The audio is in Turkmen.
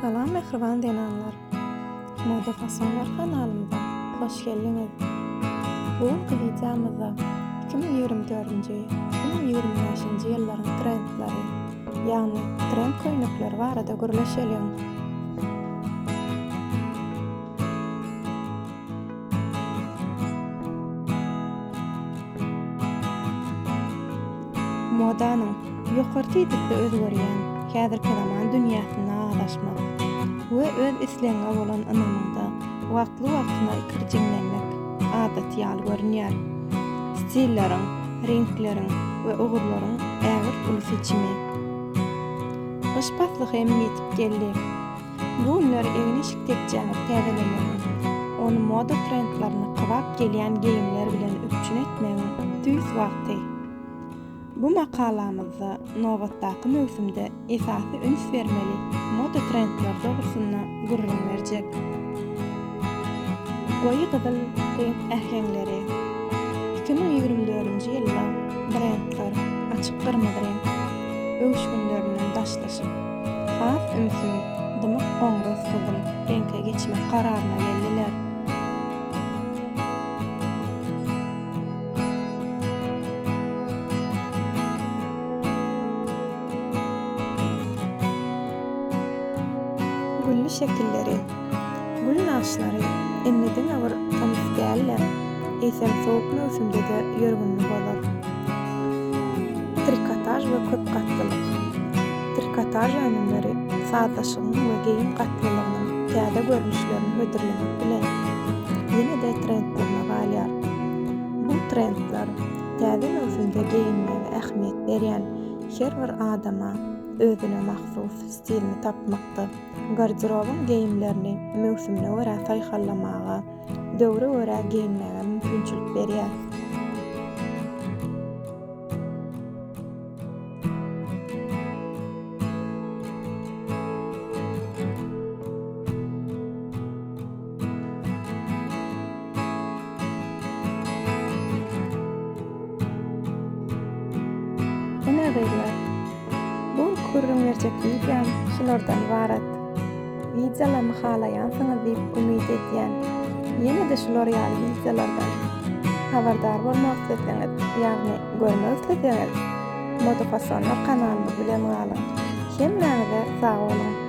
Salam mehriban denanlar. Moda fasonlar kanalymyza hoş geldiňiz. Bu videomyzda 2024-nji, 2025-nji ýyllaryň trendlary, ýagny trend köýnekleri barada gürleşelim. Modanyň ýokary tiýdikde özgerýän häzirki zaman dünýäsine agaşmak we öz isleňe bolan ynamyňda wagtly-wagtyna kirjinlenmek adat ýaly görünýär. Stilleriň, renkleriň we ugurlaryň ägir ul seçimi. Başpatlyk hem ýetip geldi. Bu günler eňişik tekjäňi täzelenýär. Onu moda trendlaryny kybap gelýän geyimler bilen üçin etmegiň düz wagty. Bu makalamyzda nowatdaky mövsümde esasy üns bermeli moda trendler dogrusyna gurrun berjek. Goýy gyzyl renk ähengleri 2024-nji ýylda brendler açyk gyrmyzy renk öwüşgünlerinden daşlaşyp has ünsün dymyk goňra syzym renkle geçmek kararyna geldiler. Güllü şekilleri, gül naşlary enneden awar tanys däller. Esem soğuk mövsümde de ýörgünli bolar. Trikotaj we köp gatlylyk. Trikotaj ýönümleri saatlaşygyň we geyim gatlylygynyň täze görnüşlerini hödürlemek bilen ýene-de trendlerine galýar. Bu trendler täze mövsümde geyinmege ähmiýet berýän her bir adama özüne mahsus stilini tapmakda, garderobyň geyimlerini mövsümine görä saýhallamaga, döwre görä giyinmege mümkinçilik berýär. Ene beýler. Bu kurrun gerçekliğinden şulardan ibaret. Videolarımı halayansanız deyip ümit etýän, ýene de şular ýaly videolardan habardar bolmak isleseňiz, ýagny görmek isleseňiz, Moda Fasonlar kanalymy bilen galyň. Hemmäňize sag bolun.